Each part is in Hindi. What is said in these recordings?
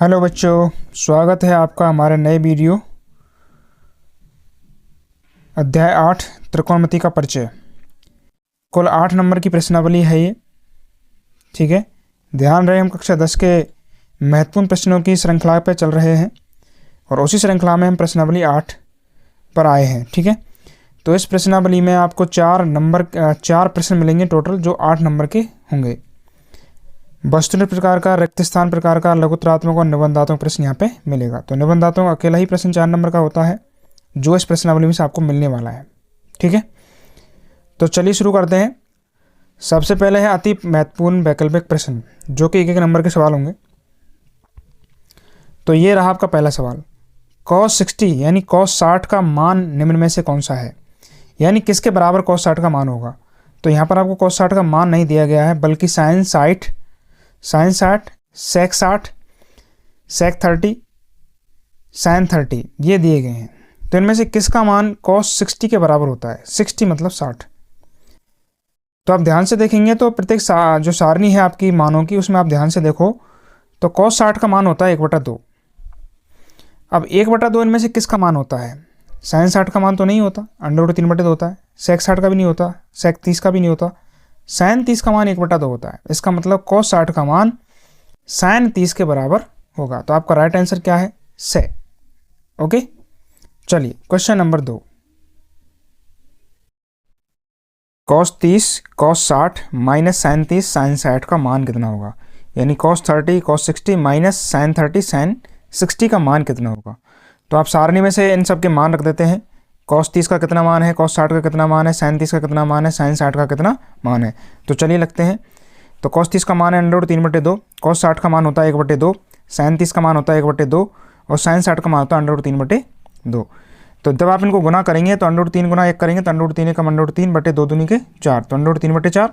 हेलो बच्चों, स्वागत है आपका हमारे नए वीडियो अध्याय 8 त्रिकोणमिति का परिचय। कुल 8 नंबर की प्रश्नावली है ये। ठीक है, ध्यान रहे हम कक्षा 10 के महत्वपूर्ण प्रश्नों की श्रृंखला पर चल रहे हैं और उसी श्रृंखला में हम प्रश्नावली 8 पर आए हैं। ठीक है, तो इस प्रश्नावली में आपको 4 प्रश्न मिलेंगे टोटल, जो 8 नंबर के होंगे। वस्तुनिष्ठ प्रकार का, रिक्त स्थान प्रकार का, लघुत्तरात्मक और निबंधात्मक प्रश्न यहाँ पे मिलेगा। तो निबंधात्मक अकेला ही प्रश्न 4 नंबर का होता है, जो इस प्रश्नावली में से आपको मिलने वाला है। ठीक है, तो चलिए शुरू करते हैं। सबसे पहले है अति महत्वपूर्ण वैकल्पिक प्रश्न, जो कि 1-1 नंबर के सवाल होंगे। तो ये रहा आपका पहला सवाल। cos 60 यानी cos 60 का मान निम्न में से कौन सा है, यानी किसके बराबर cos 60 का मान होगा। तो यहाँ पर आपको cos 60 का मान नहीं दिया गया है, बल्कि sin 60, sec 60, sec 30, sin 30 ये दिए गए हैं। तो इनमें से किसका मान cos 60 के बराबर होता है। 60 मतलब 60। तो आप ध्यान से देखेंगे तो प्रत्येक जो सारणी है आपकी मानों की, उसमें आप ध्यान से देखो तो cos 60 का मान होता है 1/2। अब 1/2 इनमें से किसका मान होता है। sin 60 का मान तो नहीं होता, √3/2 होता है। sec 60 का भी नहीं होता, sec 30 का भी नहीं होता। sin 30 का मान 1/2 होता है। इसका मतलब cos 60 का मान sin 30 के बराबर होगा। तो आपका राइट आंसर क्या है, से। ओके, चलिए question number 2। cos 30 cos 60 minus sin 30 sin 60 का मान कितना होगा, यानी cos 30 cos 60 minus sin 30 sin 60 का मान कितना होगा। तो आप सारणी में से इन सब के मान रख देते हैं। cos 30 का कितना मान है, cos 60 का कितना मान है, sin 30 का कितना मान है, sin 60 का कितना मान है। तो चलिए लगते हैं। तो cos 30 का मान है √3/2, cos 60 का मान होता है 1/2, sin 30 का मान होता है 1/2 और sin 60 का मान होता है √3/2। तो जब आप इनको गुना करेंगे तो √3 गुना 1 करेंगे तो √3 का √3/2 दूनी के 4, तो √3/4।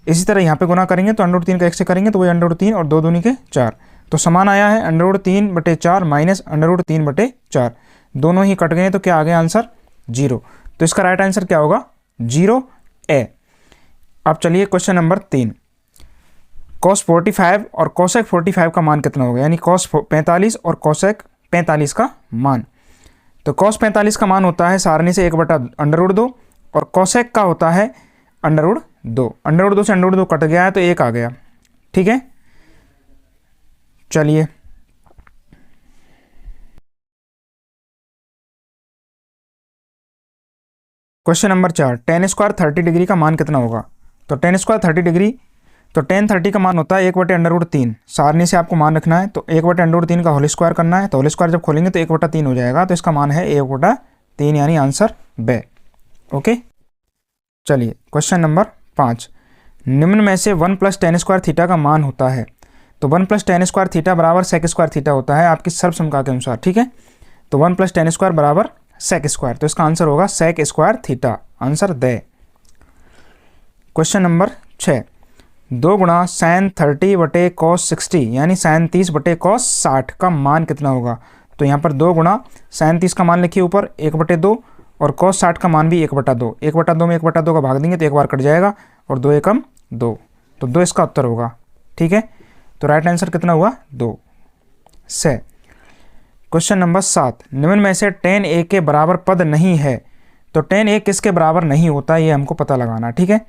इसी तरह यहाँ पे गुना करेंगे तो √3 का 1 से करेंगे तो वही √3 और 2 दूनी के 4। तो समान आया है √3/4 माइनस √3/4। दोनों ही कट गए तो क्या आ गया आंसर, 0। तो इसका राइट आंसर क्या होगा, 0A। अब चलिए क्वेश्चन नंबर 3। cos 45 और cosec 45 का मान कितना होगा, यानी cos 45 और cosec 45 का मान। तो cos 45 का मान होता है सारणी से 1/√2 और cosec का होता है √2। √2 से √2 कट गया है तो 1 आ गया। ठीक है, चलिए question number 4। tan square 30 degree का मान कितना होगा। तो tan स्क्वायर 30 डिग्री, तो tan 30 का मान होता है 1/√3। सारणी से आपको मान रखना है, तो 1/√3 का होल स्क्वायर करना है। तो होल स्क्वायर जब खोलेंगे तो 1/3 हो जाएगा। तो इसका मान है 1/3, यानी आंसर बे। ओके, चलिए क्वेश्चन नंबर 5। निम्न में से 1 + tan स्क्वायर थीटा का मान होता है। तो 1 + tan स्क्वायर थीटा बराबर sec स्क्वायर थीटा होता है आपकी सर्वसमता के अनुसार। ठीक है, तो 1 + tan स्क्वायर बराबर sec स्क्वायर, तो इसका आंसर होगा sec स्क्वायर थीटा, आंसर दे। Question number 6। 2 गुणा sin 30/cos 60 यानी sin 30/cos 60 का मान कितना होगा। तो यहाँ पर 2 गुणा sin 30 का मान लिखिए ऊपर 1/2 और cos 60 का मान भी 1/2। 1/2 में 1/2 का भाग देंगे तो एक बार कट जाएगा और 2 एकम 2, तो 2 इसका उत्तर होगा। ठीक है, तो राइट आंसर कितना हुआ, 2 से। Question number 7। निम्न में से tan a के बराबर पद नहीं है। तो tan a किसके बराबर नहीं होता, ये हमको पता लगाना। ठीक है,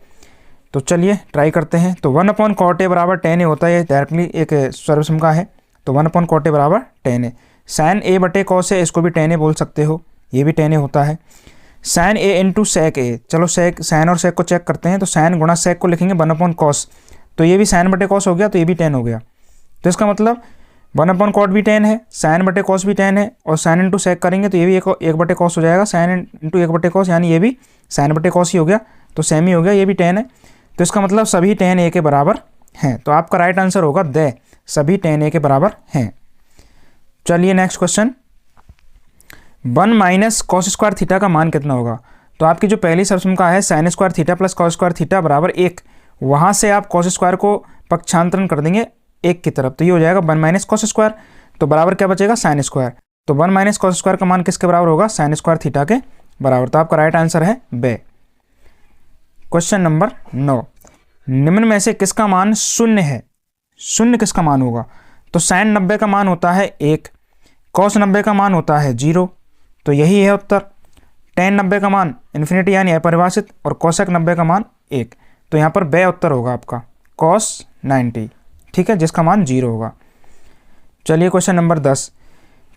तो चलिए ट्राई करते हैं। तो 1/cot a बराबर tan a होता है, ये डायरेक्टली एक सर्वसमता है। तो 1/cot a बराबर tan a। sin a/cos a, इसको भी tan a बोल सकते हो, ये भी tan a होता है। sin a × sec a, चलो sin और sec को चेक करते हैं। तो sin गुणा sec को लिखेंगे 1/cos, तो ये भी sin/cos हो गया, तो ये भी tan हो गया। तो इसका मतलब 1/cot भी tan है, sin/cos भी tan है, और sin × sec करेंगे तो ये भी 1/cos हो जाएगा। sin × 1/cos यानी ये भी sin/cos ही हो गया, तो सेम ही हो गया, ये भी tan है। तो इसका मतलब सभी tan a के बराबर हैं। तो आपका राइट आंसर होगा दे, सभी tan a के बराबर हैं। चलिए next question. 1 - cos square theta का मान कितना होगा। तो आपकी जो पहली सर्वसमता है sin square theta + cos square theta बराबर 1, वहाँ से आप cos स्क्वायर को पक्षांतरण कर देंगे 1 की तरफ, तो ये हो जाएगा 1 - cos स्क्वायर, तो बराबर क्या बचेगा, sin स्क्वायर। तो 1 - cos स्क्वायर का मान किसके बराबर होगा, sin स्क्वायर थीटा के बराबर। तो आपका राइट आंसर है बे। Question number 9। निम्न में से किसका मान 0 है, 0 किसका मान होगा। तो साइन 90 का मान होता है 1, कॉस 90 का मान होता है 0, तो यही है उत्तर। टेन 90 का मान इन्फिनिटी यानी अपरिभाषित, और कोसेक 90 का मान 1, तो यहाँ पर बे उत्तर होगा आपका कॉस 90, ठीक है, जिसका मान 0 होगा। चलिए क्वेश्चन नंबर 10,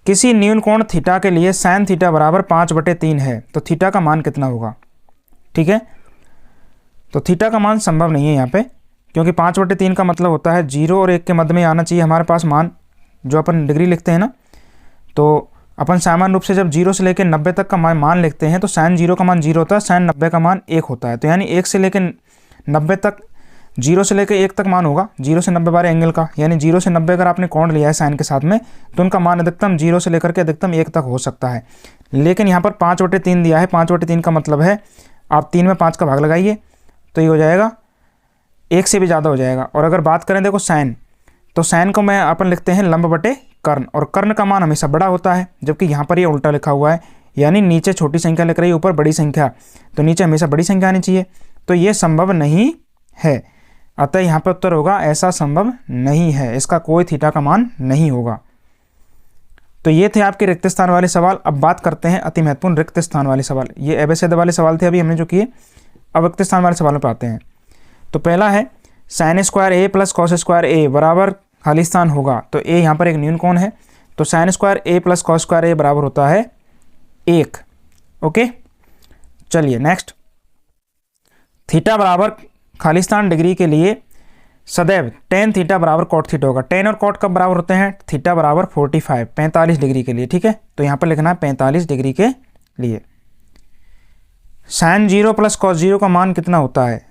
किसी न्यून कोण थीटा के लिए साइन थीटा बराबर 5/3 है, तो थीटा का मान कितना होगा, ठीक है। तो थीटा का मान संभव नहीं है यहाँ पे, क्योंकि 5/3 का मतलब होता है 0 और 1 के मध्य में आना चाहिए हमारे पास मान, जो अपन डिग्री लिखते हैं ना, तो अपन सामान्य रूप से जब 0 से लेकर 90 तक का मान लिखते हैं तो साइन 0 का मान 0 होता है, साइन 90 का मान 1 होता है, तो यानी 1 से लेकर 90 तक, 0 से लेकर 1 तक मान होगा, 0 से 90 बार एंगल का, यानी 0 से 90 अगर आपने कोण लिया है साइन के साथ में, तो उनका मान अधिकतम 0 से लेकर के अधिकतम 1 तक हो सकता है। लेकिन यहाँ पर 5/3 दिया है, 5/3 का मतलब है आप 3 में 5 का भाग लगाइए तो ये हो जाएगा 1 से भी ज़्यादा हो जाएगा। और अगर बात करें देखो साइन, तो साइन को मैं अपन लिखते हैं लंब बटे कर्ण, और कर्ण का मान हमेशा बड़ा होता है, जबकि यहाँ पर ये उल्टा लिखा हुआ है, यानी नीचे छोटी संख्या लिख रही है, ऊपर बड़ी संख्या, तो नीचे हमेशा बड़ी संख्या आनी चाहिए, तो ये संभव नहीं है। अतः यहाँ पर उत्तर होगा ऐसा संभव नहीं है, इसका कोई थीटा का मान नहीं होगा। तो ये थे आपके रिक्त स्थान वाले सवाल। अब बात करते हैं अति महत्वपूर्ण रिक्त स्थान वाले सवाल। ये एबेसेड वाले सवाल थे अभी हमने जो किए, अब रिक्त स्थान वाले सवालों पर आते हैं। तो पहला है साइन स्क्वायर ए प्लस कॉस स्क्वायर ए बराबर खाली स्थान होगा, तो ए यहाँ पर एक न्यून कोण है, तो साइन स्क्वायर ए प्लस कॉस स्क्वायर ए बराबर होता है 1। ओके, चलिए नेक्स्ट, थीटा बराबर खाली स्थान डिग्री के लिए सदैव टेन थीटा बराबर कॉट थीटा होगा। टेन और कॉट कब बराबर होते हैं, थीटा बराबर 45 डिग्री के लिए, ठीक है, तो यहाँ पर लिखना है 45 डिग्री के लिए। साइन 0 प्लस कॉस 0 का मान कितना होता है,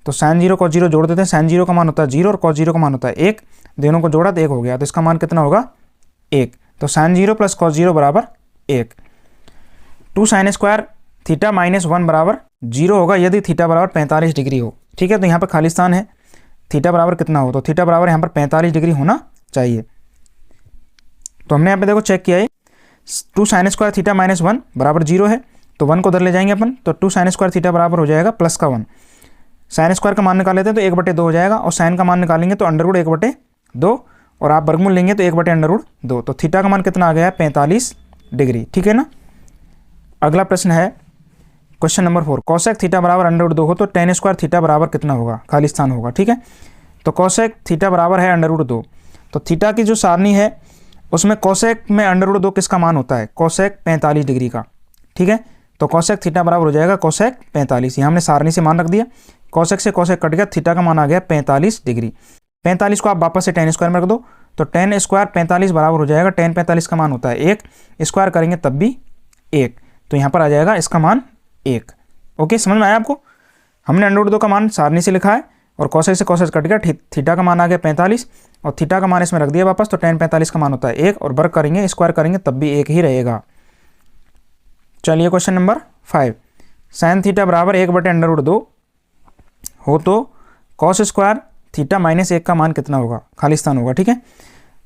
तो साइन 0 कॉस 0 जोड़ देते हैं, साइन 0 का मान होता है 0 और कॉस 0 का मान होता है 1, दोनों को जोड़ा तो 1 हो गया, तो इसका मान कितना होगा 1, तो साइन 0 प्लस कॉस 0 बराबर 1। 2 साइन स्क्वायर थीटा माइनस 1 बराबर 0 होगा यदि थीटा बराबर 45 डिग्री हो, ठीक है, तो यहाँ पर खाली स्थान है, थीटा बराबर कितना हो, तो थीटा बराबर यहाँ पर 45 डिग्री होना चाहिए। तो हमने यहाँ पे देखो चेक किया है, 2 साइन स्क्वायर थीटा माइनस 1 बराबर 0 है, तो 1 को उधर ले जाएंगे अपन, तो 2 साइन स्क्वायर थीटा बराबर हो जाएगा प्लस का 1। साइन स्क्वायर का मान निकाल लेते हैं तो 1/2 हो जाएगा, और साइन का मान निकालेंगे तो अंडरवुड 1/2, और आप वर्गमूल लेंगे तो 1/√2, तो थीटा का मान कितना आ गया है 45 डिग्री, ठीक है ना। अगला प्रश्न है क्वेश्चन नंबर 4, कोसेक थीटा बराबर √2 हो तो टेन स्क्वायर थीटा बराबर कितना होगा, खाली स्थान होगा, ठीक है। तो कोसेक थीटा बराबर है √2, तो थीटा की जो सारणी है उसमें कोसेक में √2 किसका मान होता है, कोसेक 45 डिग्री का, ठीक है, तो कोसेक थीटा बराबर हो जाएगा कोसेक 45, यहाँ हमने सारणी से मान रख दिया, कोसेक से कोसेक कट गया, थीटा का मान आ गया 45 डिग्री। 45 को आप वापस से टेन स्क्वायर में रख दो, तो टेन स्क्वायर 45 बराबर हो जाएगा, टेन 45 का मान होता है 1, स्क्वायर करेंगे तब भी 1, तो यहाँ पर आ जाएगा इसका मान 1। ओके, समझ में आया आपको, हमने √2 का मान सारणी से लिखा है, और कोसेक से कोसेक कट गया, थीटा का मान आ गया 45, और थीटा का मान इसमें रख दिया वापस, तो टेन 45 का मान होता है 1, और वर्ग करेंगे स्क्वायर करेंगे तब भी 1 ही रहेगा। चलिए क्वेश्चन नंबर 5, साइन थीटा बराबर 1/√2 हो तो कॉस स्क्वायर थीटा माइनस 1 का मान कितना होगा, खाली स्थान होगा, ठीक है।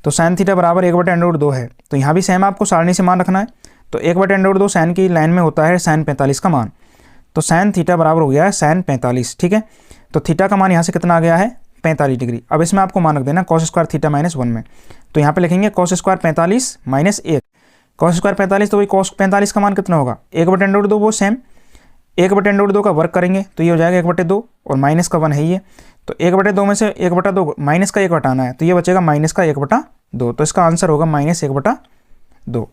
तो साइन थीटा बराबर 1/√2 है, तो यहाँ भी सेम आपको सारणी से मान रखना है, तो 1/√2 साइन की लाइन में होता है साइन 45 का मान, तो साइन थीटा बराबर हो गया है साइन 45, ठीक है। तो थीटा का मान यहाँ से कितना आ गया है 45 डिग्री। अब इसमें आपको मान रख देना कॉस स्क्वायर थीटा माइनस 1 में, तो यहाँ पे लिखेंगे cos square 45 minus 1, cos square 45, तो वही कॉस 45 का मान कितना होगा 1/√2, वो सेम 1/√2 का वर्ग करेंगे तो ये हो जाएगा 1/2, और माइनस का 1 है ये, तो 1/2 में से 1/2 माइनस का 1 हटाना है, तो ये बचेगा माइनस का 1/2, तो इसका आंसर होगा -1/2।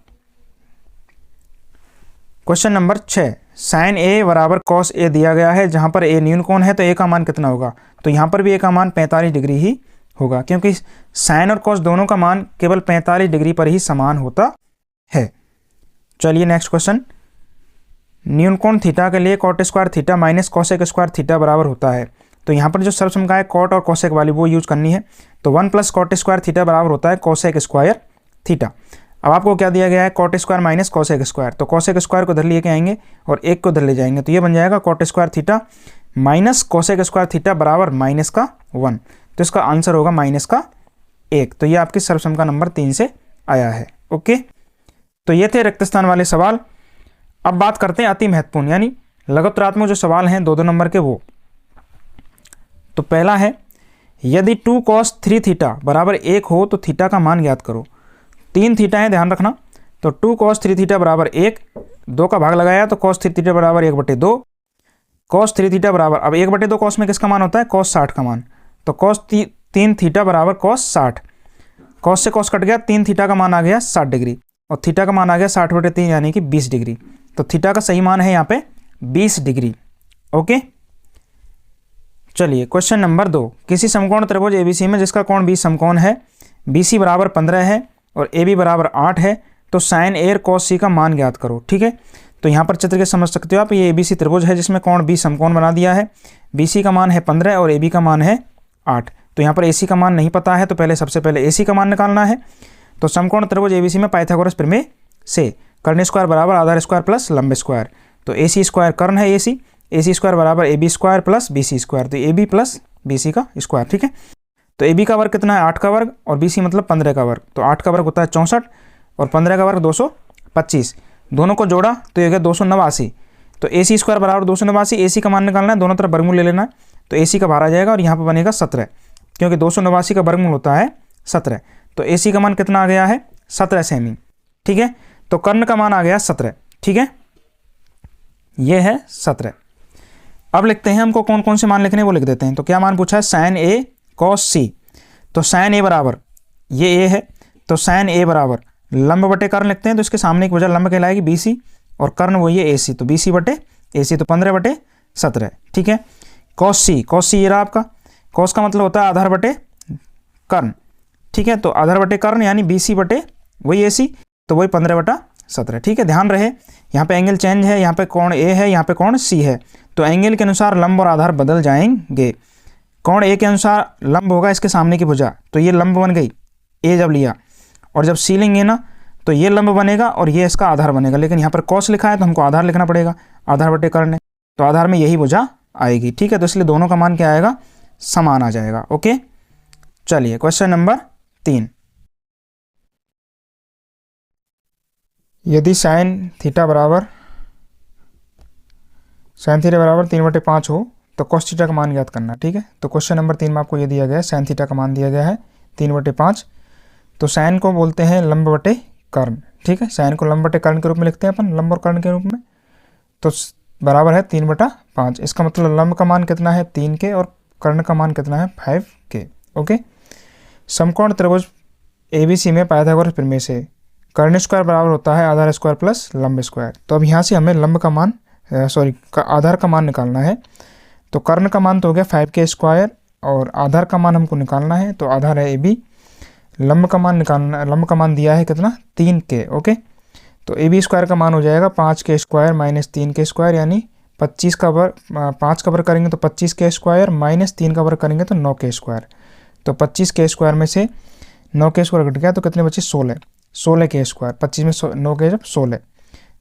क्वेश्चन नंबर 6, साइन ए बराबर कॉस ए दिया गया है, जहां पर ए न्यून कोण है तो ए का मान कितना होगा, तो यहाँ पर भी ए का मान 45 डिग्री ही होगा, क्योंकि साइन और कॉस दोनों का मान केवल 45 डिग्री पर ही समान होता है। चलिए नेक्स्ट क्वेश्चन, न्यून कोण थीटा के लिए cot square theta minus cosec square theta बराबर होता है, तो यहाँ पर जो सर्वसम्मका है कॉट और कोसेक वाली वो यूज करनी है, तो 1 + कॉट स्क्वायर थीटा बराबर होता है कोसेक स्क्वायर थीटा। अब आपको क्या दिया गया है, cot square minus cosec square, तो कोसेक स्क्वायर को इधर लेके आएंगे और 1 को इधर ले जाएंगे, तो ये बन जाएगा cot square theta minus cosec square theta बराबर -1, तो इसका आंसर होगा -1, तो ये आपकी सर्वसम्मका नंबर 3 से आया है। ओके, तो ये थे रिक्त स्थान वाले सवाल। अब बात करते हैं अति महत्वपूर्ण यानी लगोतरात्मक जो सवाल हैं 2-2 नंबर के वो। तो पहला है यदि 2 cos 3 थीटा बराबर 1 हो तो थीटा का मान ज्ञात करो। 3 थीटा है, ध्यान रखना। तो 2 cos 3 थीटा बराबर 1, 2 का भाग लगाया तो cos 3 थीटा बराबर 1/2, cos 3 थीटा बराबर, अब 1/2 cos में किसका मान होता है? cos 60 का मान। तो cos 3 थीटा बराबर cos 60, cos से cos कट गया, 3 थीटा का मान आ गया 60 डिग्री और थीटा का मान आ गया 60/3 यानी कि 20 डिग्री। तो थीटा का सही मान है यहाँ पे 20 डिग्री। ओके, चलिए क्वेश्चन नंबर 2। किसी समकोण त्रिभुज एबीसी में जिसका कोण 20 समकोण है, बीसी बराबर 15 है और ए बी बराबर 8 है, तो साइन ए और कॉस सी का मान ज्ञात करो। ठीक है, तो यहाँ पर चित्र के समझ सकते हो आप, ये एबीसी त्रिभुज है जिसमें कोण 20 समकोण बना दिया है। बीसी का मान है 15 और ए बी का मान है 8। तो यहाँ पर ए सी का मान नहीं पता है, तो पहले सबसे पहले ए सी का मान निकालना है। तो समकोण त्रिभुज एबीसी में पाइथागोरस प्रमेय से कर्ण स्क्वायर बराबर आधार स्क्वायर प्लस लंब स्क्वायर, तो ए सी स्क्वायर कर्ण है ए सी स्क्वायर बराबर A B square plus B C square, तो A B plus B C का स्क्वायर। ठीक है, तो ए बी का वर्ग कितना है? 8 का वर्ग और बी सी मतलब 15 का वर्ग, तो 8 का वर्ग होता है 64 और 15 का वर्ग 225। दोनों को जोड़ा तो ये हो गया 289। तो ए सी स्क्वायर बराबर 289, ए सी का मान निकालना है, दोनों तरफ वर्गमूल ले लेना है। तो ए सी का बाहर आ जाएगा और यहाँ पर बनेगा 17, क्योंकि 289 का वर्गमूल होता है 17। तो ए सी का मान कितना आ गया है? 17 सेमी। ठीक है, तो कर्ण का मान आ गया 17। ठीक है, ये है 17। अब लिखते हैं, हमको कौन कौन से मान लिखने हैं वो लिख देते हैं। तो क्या मान पूछा है? साइन ए कॉस सी। तो साइन ए बराबर, ये ए है, तो साइन ए बराबर लंब बटे कर्ण लिखते हैं, तो इसके सामने की वजह लंब कहलाएगी बी सी और कर्ण वो ये ए सी, तो बी सी बटे ए सी, तो 15/17। ठीक है, कॉस सी ये रहा आपका। कॉस का मतलब होता है आधार बटे कर्ण। ठीक है, तो आधार बटे कर्ण यानी बी सी बटे वही ए सी, तो वही 15/17। ठीक है, ध्यान रहे यहाँ पे एंगल चेंज है, यहाँ पे कोण ए है, यहाँ पे कोण सी है, तो एंगल के अनुसार लंब और आधार बदल जाएंगे। कोण ए के अनुसार लंब होगा इसके सामने की भुजा, तो ये लंब बन गई ए जब लिया, और जब सी लेंगे ना तो ये लंब बनेगा और ये इसका आधार बनेगा। लेकिन यहाँ पर कॉस लिखा है तो हमको आधार लिखना पड़ेगा, आधार बटे कर्ण है, तो आधार में यही भुजा आएगी। ठीक है, तो इसलिए दोनों का मान क्या आएगा? समान आ जाएगा। ओके, चलिए क्वेश्चन नंबर 3। यदि साइन थीटा बराबर 3/5 हो तो कॉस थीटा का मान ज्ञात करना। ठीक है, तो क्वेश्चन नंबर 3 में आपको ये दिया गया है, साइन थीटा का मान दिया गया है 3/5। तो साइन को बोलते हैं लंब बटे कर्ण। ठीक है, साइन को लंब बटे कर्ण के रूप में लिखते हैं अपन, लंब और कर्ण के रूप में, तो बराबर है 3/5। इसका मतलब लंब का मान कितना है? 3 के और कर्ण का मान कितना है? 5 के। ओके, समकोण त्रिभुज एबीसी में पाइथागोरस प्रमेय से कर्ण स्क्वायर बराबर होता है आधार स्क्वायर प्लस लंब स्क्वायर। तो अब यहाँ से हमें लंब का मान आधार का मान निकालना है। तो कर्ण का मान तो हो गया 5 के स्क्वायर और आधार का मान हमको निकालना है, तो आधार है ए बी। लंब का मान निकालना, लंब का मान दिया है कितना? 3 के। ओके, तो ए बी स्क्वायर का मान हो जाएगा 5 के स्क्वायर माइनस 3 के स्क्वायर, यानी 25 का वर्ग, 5 का वर्ग करेंगे तो 25 के स्क्वायर माइनस 3 का वर्ग करेंगे तो 9 के स्क्वायर। तो 25 के स्क्वायर में से 9 के स्क्वायर घट गया तो कितने बचे? 16 के स्क्वायर। 25 में 9 के जब 16,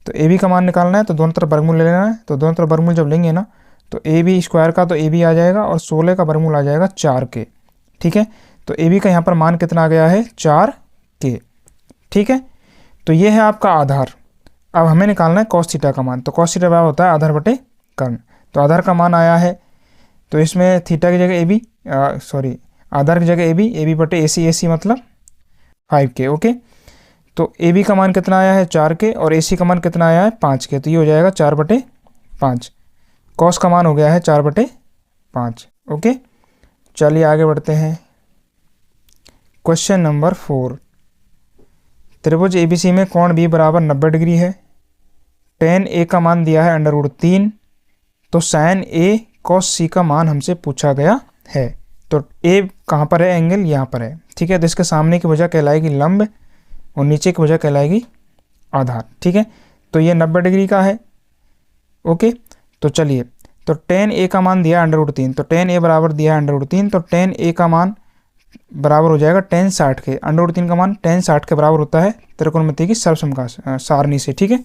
तो ए बी का मान निकालना है, तो दोनों तरफ वर्गमूल ले लेना है। तो दोनों तरफ वर्गमूल जब लेंगे ना तो ए बी स्क्वायर का तो ए बी आ जाएगा और 16 का वर्गमूल आ जाएगा 4 के। ठीक है, तो ए बी का यहाँ पर मान कितना आ गया है? 4 के। ठीक है, तो ये है आपका आधार। अब हमें निकालना है कॉस थीटा का मान। तो कॉस थीटा बराबर होता है आधार बटे कर्ण। तो आधार का मान आया है, तो इसमें थीटा की जगह ए बी, आधार की जगह ए बी बटे ए सी मतलब 5 के। ओके, तो ए बी का मान कितना आया है? 4 के और ए सी का मान कितना आया है? 5 के, तो ये हो जाएगा 4/5। कॉस का मान हो गया है 4/5। ओके, चलिए आगे बढ़ते हैं। Question number 4। त्रिभुज एबीसी में कोण बी बराबर 90 डिग्री है। tan ए का मान दिया है √3, तो sin ए cos सी का मान हमसे पूछा गया है। तो ए कहाँ पर है? एंगल यहाँ पर है। ठीक है, तो इसके सामने की भुजा कहलाएगी लंब और नीचे की भुजा कहलाएगी आधार। ठीक है, तो ये 90 डिग्री का है। ओके, तो चलिए, तो tan ए का मान दिया है √3, तो tan ए बराबर दिया है √3, तो tan ए का मान बराबर हो जाएगा tan 60 के। √3 का मान tan 60 के बराबर होता है त्रिकोणमिति की सर्वसमकोण सारणी से। ठीक है,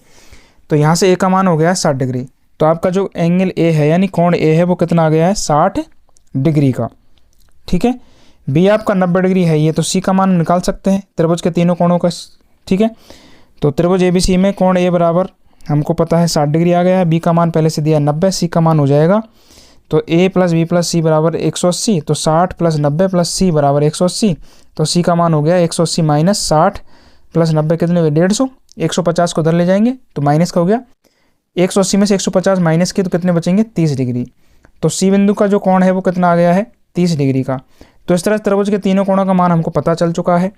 तो यहाँ से ए का मान हो गया है 60 डिग्री। तो आपका जो एंगल ए है यानी कोण ए है वो कितना आ गया है? 60 डिग्री का। ठीक है, बी आपका 90 डिग्री है, ये तो सी का मान निकाल सकते हैं त्रिभुज के तीनों कोणों का। ठीक है, तो त्रिभुज एबीसी में कोण ए बराबर हमको पता है 60 डिग्री आ गया है, बी का मान पहले से दिया है 90, सी का मान हो जाएगा तो a प्लस बी प्लस सी बराबर 180, तो 60 प्लस 90 प्लस सी बराबर 180। तो सी का मान हो गया 180 माइनस 60 प्लस 90 कितने हुए 150। 150 को उधर ले जाएंगे तो माइनस का हो गया, 180 में से 150 माइनस किए तो कितने बचेंगे 30 डिग्री। तो सी बिंदु का जो कोण है वो कितना आ गया है 30 डिग्री का। तो इस तरह त्रिभुज के तीनों कोणों का मान हमको पता चल चुका है।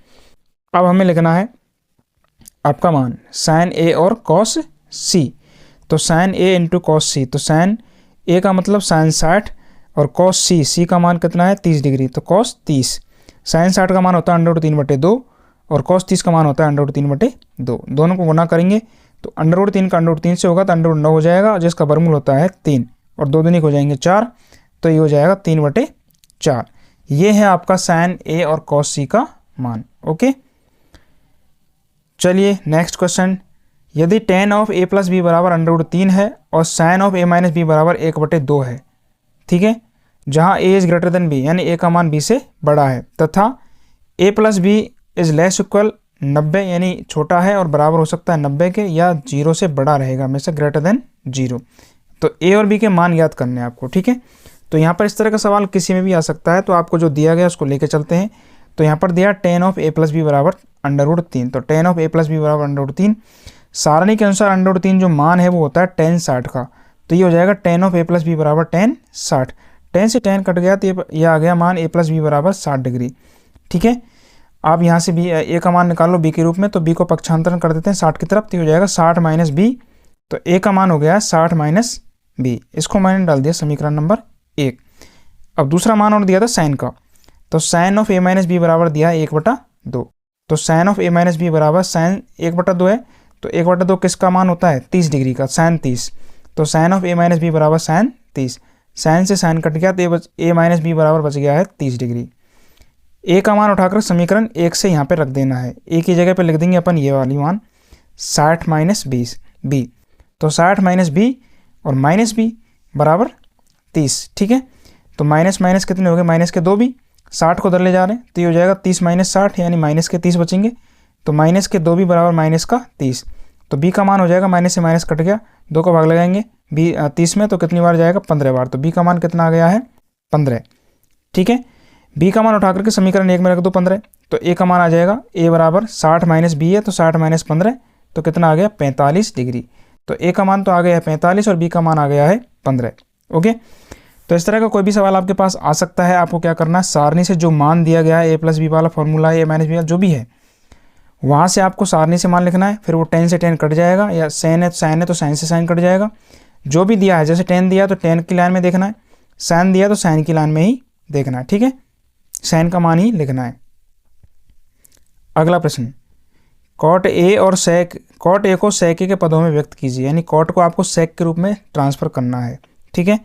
अब हमें लिखना है आपका मान साइन ए और कॉस सी। तो साइन ए इंटू कॉस सी, तो साइन ए का मतलब साइन 60 और कॉस सी का मान कितना है 30 डिग्री, तो कॉस 30। साइन 60 का मान होता है √3/2 और कॉस 30 का मान होता है √3/2। दोनों को गुना करेंगे तो √3 का √3 से होगा तो √9 हो जाएगा, जिसका वर्गमूल होता है 3 और 2 दूनी हो जाएंगे 4, तो ये हो जाएगा 3/4। ये है आपका साइन ए और कॉस सी का मान। ओके, चलिए नेक्स्ट क्वेश्चन। यदि tan of a plus B बराबर √3 है और sine of a minus B बराबर 1/2 है, ठीक है, जहाँ a is greater than b यानी a का मान b से बड़ा है, तथा a plus B is less equal 90 यानी छोटा है और बराबर हो सकता है 90 के या 0 से बड़ा रहेगा, में से ग्रेटर देन 0। तो a और b के मान याद करने हैं आपको, ठीक है। तो यहाँ पर इस तरह का सवाल किसी में भी आ सकता है, तो आपको जो दिया गया उसको लेके चलते हैं। तो यहाँ पर दिया tan of a plus B बराबर √3, तो tan of a plus B बराबर √3। सारणी के अनुसार √3 जो मान है वो होता है tan 60 का, तो ये हो जाएगा tan of a plus B बराबर tan 60। tan से tan कट गया तो ये आ गया मान a प्लस बी बराबर 60 डिग्री, ठीक है। आप यहाँ से b a का मान निकाल लो b के रूप में, तो b को पक्षांतरण कर देते हैं 60 की तरफ, तो ये हो जाएगा 60 माइनस b, तो a का मान हो गया 60 माइनस b। इसको मैंने डाल दिया समीकरण नंबर 1। अब दूसरा मान और दिया था साइन का, तो sine of a minus B बराबर दिया 1/2। तो sine of a minus B बराबर साइन 1/2 है, तो 1/2 किसका मान होता है 30 डिग्री का, साइन 30। तो sine of a minus B बराबर साइन 30। साइन से साइन कट गया तो a माइनस बी बराबर बच गया है 30 डिग्री। a का मान उठाकर समीकरण 1 से यहाँ पे रख देना है, a की जगह पे लिख देंगे अपन ये वाली मान 60 माइनस b। तो 60 माइनस b और माइनस b बराबर 30, ठीक है। तो माइनस माइनस कितने हो गए, माइनस के 2b, 60 को उधर ले जा रहे हैं तो ये हो जाएगा 30 माइनस 60 यानी माइनस के 30 बचेंगे। तो माइनस के 2b बराबर माइनस का 30। तो b का मान हो जाएगा माइनस से माइनस कट गया, 2 का भाग लगाएंगे b 30 में तो कितनी बार जाएगा 15 बार, तो b का मान कितना आ गया है 15, ठीक है। b का मान उठा करके समीकरण 1 में रख दो 15, तो a का मान आ जाएगा a बराबर 60 माइनस b है, तो 60 माइनस 15 तो कितना आ गया 45 डिग्री। तो a का मान तो आ गया है 45 और b का मान आ गया है 15। ओके, तो इस तरह का कोई भी सवाल आपके पास आ सकता है। आपको क्या करना है, सारणी से जो मान दिया गया है a प्लस बी वाला फॉर्मूला है, a माइनस बी जो भी है, वहाँ से आपको सारणी से मान लिखना है। फिर वो tan से tan कट जाएगा, या साइन है तो साइन से साइन कट जाएगा। जो भी दिया है, जैसे tan दिया तो tan की लाइन में देखना है, साइन दिया तो साइन की लाइन में ही देखना है, ठीक है। साइन का मान ही लिखना है। अगला प्रश्न, कॉट ए और सेक, कॉट ए को सेक ए के पदों में व्यक्त कीजिए, यानी कॉट को आपको सेक के रूप में ट्रांसफर करना है, ठीक है।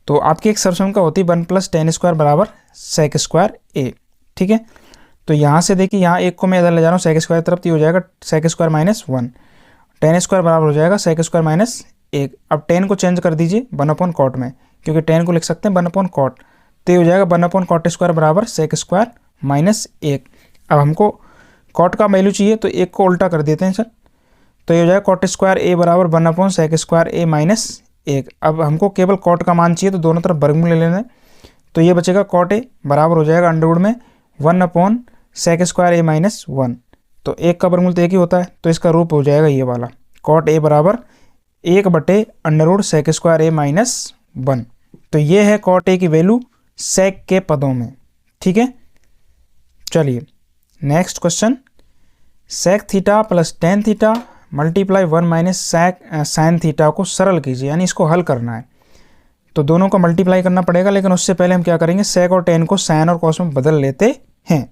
तो आपकी एक सर्वसंख्या होती है 1 + tan² बराबर sec² a, ठीक है। तो यहाँ से देखिए, यहाँ एक को मैं इधर ले जा रहा हूँ sec² की तरफ, तो ये हो जाएगा sec² - 1, tan² बराबर हो जाएगा sec² - 1। अब tan को चेंज कर दीजिए 1/cot में, क्योंकि tan को लिख सकते हैं 1/cot, तो ये हो जाएगा 1/cot² बराबर sec² - 1। अब हमको cot का वैल्यू चाहिए, तो एक को उल्टा कर देते हैं सर, तो ये हो जाएगा cot² a बराबर 1/sec² a - 1। अब हमको केवल cot का मान चाहिए, तो दोनों तरफ वर्गमूल ले लेना है, तो ये बचेगा cot a बराबर हो जाएगा अंडरवुड में 1/sec² a - 1। तो एक का वर्गमूल तो एक ही होता है, तो इसका रूप हो जाएगा ये वाला, cot a बराबर 1/√sec² a - 1। तो ये है cot a की वैल्यू सेक के पदों में, ठीक है। चलिए next question, sec theta plus tan theta multiply 1 - sine theta को सरल कीजिए, यानी इसको हल करना है। तो दोनों को मल्टीप्लाई करना पड़ेगा, लेकिन उससे पहले हम क्या करेंगे, सेक और टेन को साइन और कॉस में बदल लेते हैं।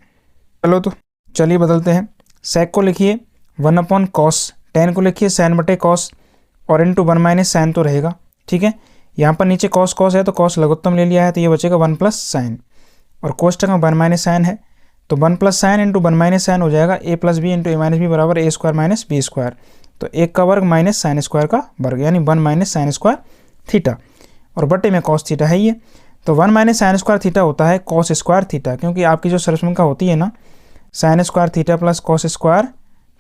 चलो तो चलिए बदलते हैं। सेक को लिखिए 1/cos, टेन को लिखिए sin/cos और इंटू 1 - साइन तो रहेगा, ठीक है। यहाँ पर नीचे cos cos है तो cos लघुत्तम ले लिया है, तो ये बचेगा 1 + साइन, और कोष्टक में 1 - साइन है, तो 1 + साइन इंटू 1 - साइन हो जाएगा a + b into a - b बराबर a² - b²। तो 1 का वर्ग माइनस sin² का वर्ग, यानी 1 - sin² थीटा, और बटे में cos थीटा है ये, तो 1 - sin² थीटा होता है cos² थीटा, क्योंकि आपकी जो सर्वसंख्या होती है ना sin² theta plus cos²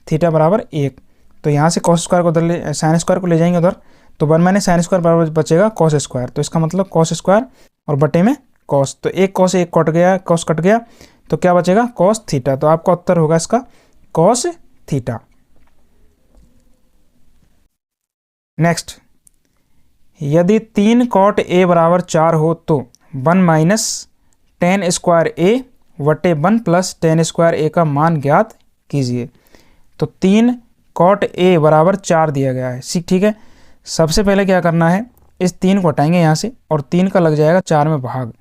theta बराबर 1। तो यहाँ से cos² को उधर sin² को ले जाएंगे उधर, तो 1 माइनस साइन स्क्वायर बराबर बचेगा कॉस स्क्वायर। तो इसका मतलब कॉस स्क्वायर और बटे में कॉस, तो एक कॉस एक कट गया, कॉस कट गया, तो क्या बचेगा कॉस थीटा। तो आपका उत्तर होगा इसका कॉस थीटा। नेक्स्ट, यदि 3 कॉट ए बराबर 4 हो तो 1 माइनस टेन स्क्वायर ए वटे 1 प्लस टेन स्क्वायर ए का मान ज्ञात कीजिए। तो 3 कॉट ए बराबर 4 दिया गया है, ठीक है। सबसे पहले क्या करना है, इस 3 को हटाएंगे यहाँ से और 3 का लग जाएगा 4 में भाग,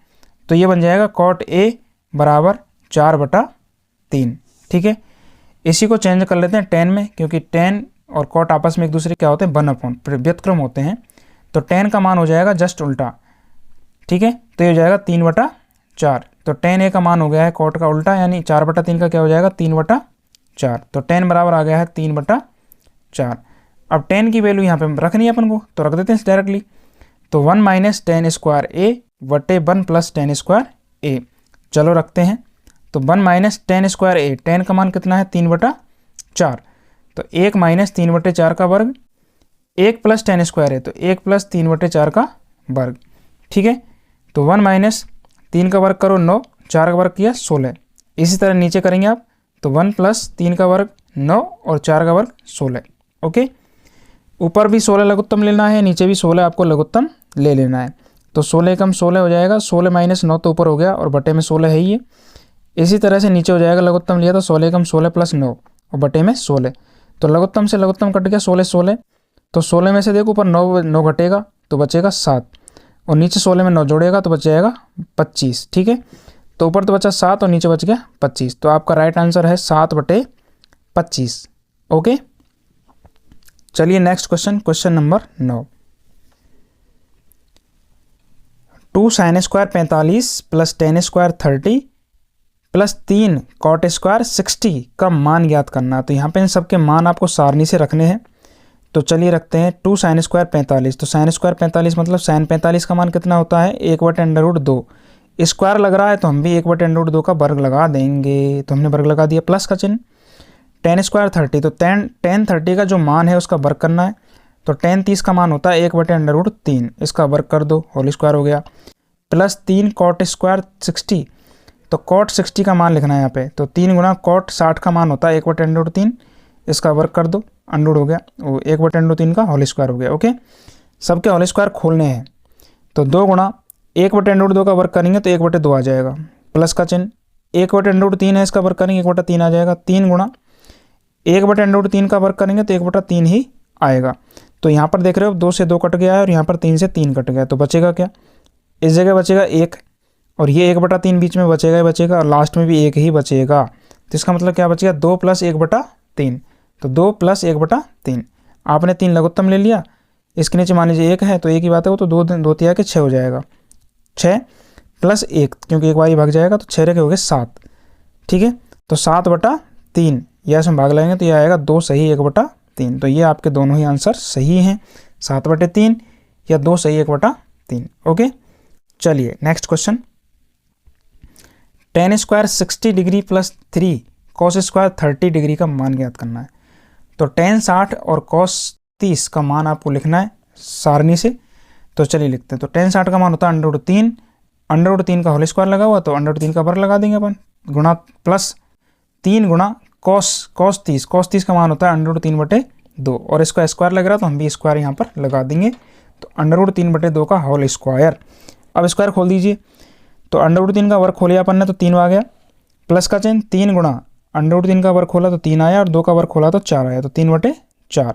तो ये बन जाएगा कॉट ए बराबर 4/3, ठीक है। इसी को चेंज कर लेते हैं 10 में, क्योंकि 10 और कॉट आपस में एक दूसरे क्या होते हैं 1/, व्युत्क्रम होते हैं। तो 10 का मान हो जाएगा जस्ट उल्टा, ठीक है। तो ये हो जाएगा 3/4। तो 10 का मान हो गया है कॉट का उल्टा, यानी 4/3 का क्या हो जाएगा 3/4। तो 10 बराबर आ गया है 3/4। अब 10 की वैल्यू यहाँ पे रखनी है अपन को, तो रख देते हैं डायरेक्टली। तो 1 माइनस टेन स्क्वायर ए वटे 1 प्लस टेन स्क्वायर ए, चलो रखते हैं। तो 1 माइनस टेन स्क्वायर ए, 10 का मान कितना है 3/4, तो 1 माइनस 3/4 का वर्ग, 1 प्लस टेन स्क्वायर है तो 1 प्लस 3/4 का वर्ग, ठीक है। तो 1 माइनस 3 का वर्ग करो 9, 4 का वर्ग किया 16। इसी तरह नीचे करेंगे आप, तो 1 प्लस 3 का वर्ग 9 और 4 का वर्ग 16, ओके। ऊपर भी 16 लघुत्तम लेना है, नीचे भी 16 आपको लघुत्तम ले लेना है। तो 16 कम 16 हो जाएगा, 16 माइनस 9 तो ऊपर हो गया और बटे में 16 है ये। इसी तरह से नीचे हो जाएगा, लघुत्तम लिया तो 16 कम 16 प्लस 9 और बटे में 16। तो लघुत्तम से लघुत्तम कट गया 16, तो 16 में से देखो ऊपर 9 घटेगा तो बचेगा 7, और नीचे 16 में 9 जोड़ेगा तो बच जाएगा 25, ठीक है। तो ऊपर तो बचा 7 और नीचे बच गया 25। तो आपका राइट आंसर है 7/25, ओके। चलिए next question, question number 9। 2 sine square 45 plus tan square 30 plus 3 cot square 60 का मान ज्ञात करना। तो यहाँ पे इन सबके मान आपको सारणी से रखने हैं। तो चलिए रखते हैं 2 साइन स्क्वायर 45, तो साइन स्क्वायर 45 मतलब साइन 45 का मान कितना होता है 1/√2। स्क्वायर लग रहा है तो हम भी 1/√2 का वर्ग लगा देंगे, तो हमने वर्ग लगा दिया, प्लस का चिन्ह। टेन स्क्वायर 30, तो टेन 30 का जो मान है उसका वर्ग करना है। तो टेन 30 का मान होता है 1/√3, इसका वर्ग कर दो, होल स्क्वायर हो गया। प्लस 3 कॉट स्क्वायर 60, तो कॉट 60 का मान लिखना है यहाँ पे। तो 3 गुना कॉट 60 का मान होता है 1/√3, इसका वर्ग कर दो, अंडूड हो गया, वो 1/√3 का होल स्क्वायर हो गया, ओके। सबके होल स्क्वायर खोलने हैं। तो 2 गुना 1/√2 का वर्ग करेंगे तो 1/2 आ जाएगा, प्लस का चिन्ह। 1/√3 है, इसका वर्ग करेंगे 1/3 आ जाएगा। 3 गुना 1/√3 का वर्ग करेंगे तो 1/3 ही आएगा। तो यहाँ पर देख रहे हो 2 से 2 कट गया है और यहाँ पर 3 से 3 कट गया, तो बचेगा क्या, इस जगह बचेगा 1 और ये 1/3 बीच में बचेगा ही बचेगा और लास्ट में भी 1 ही बचेगा। तो इसका मतलब क्या बचेगा 2 + 1/3, तो 2 + 1/3। आपने 3 लघुत्तम ले लिया, इसके नीचे मान लीजिए 1 है तो 1 ही बात है, वो तो 2 तिया के 6 हो जाएगा, 6 + 1 क्योंकि एक बार ही भाग जाएगा तो 6 हो गए 7, ठीक है। तो 7/3 यह इसमें भाग लगेंगे तो यह आएगा 2 सही 1/3। तो ये आपके दोनों ही आंसर सही हैं, 7/3 या 2 सही 1/3, ओके। चलिए next question. Ten square 60 degree plus 3 cos square 30 degree का मान ज्ञात करना है। तो टेन 60 और कॉस 30 का मान आपको लिखना है सारणी से। तो चलिए लिखते हैं। तो टेन 60 का मान होता है √3, √3 का होल स्क्वायर लगा हुआ तो √3 का वर्ग लगा देंगे अपन, गुणा प्लस 3 गुणा कॉस 30 का मान होता है √3/2 और इसका स्क्वायर लग रहा है तो हम भी स्क्वायर यहाँ पर लगा देंगे। तो √3/2 का होल स्क्वायर। अब स्क्वायर खोल दीजिए, तो √3 का वर्ग खोलिया अपन ने तो 3 आ गया, प्लस का चिन्ह। 3 गुणा √3 का वर्ग खोला तो 3 आया और 2 का वर्ग खोला तो 4 आया, तो 3/4।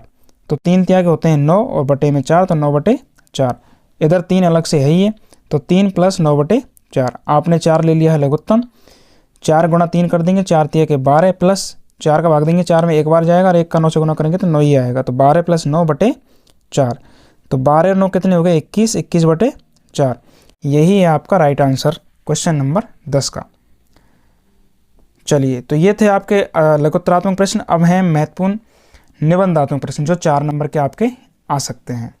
तो 3 त्याग होते हैं 9 और बटे में 4, तो 9/4। इधर 3 अलग से है ही है, तो 3 + 9/4। आपने 4 ले लिया है लघुत्तम, 4 गुणा 3 कर देंगे, 4 तिया के 12 प्लस 4 का भाग देंगे, 4 में एक बार जाएगा और 1 का 9 से गुना करेंगे तो 9 ही आएगा। तो 12 + 9/4, तो 12 और 9 कितने हो गए 21, 21/4। यही है आपका राइट आंसर क्वेश्चन नंबर 10 का। चलिए, तो ये थे आपके लघुत्तरात्मक प्रश्न। अब हैं महत्वपूर्ण निबंधात्मक प्रश्न जो 4 नंबर के आपके आ सकते हैं।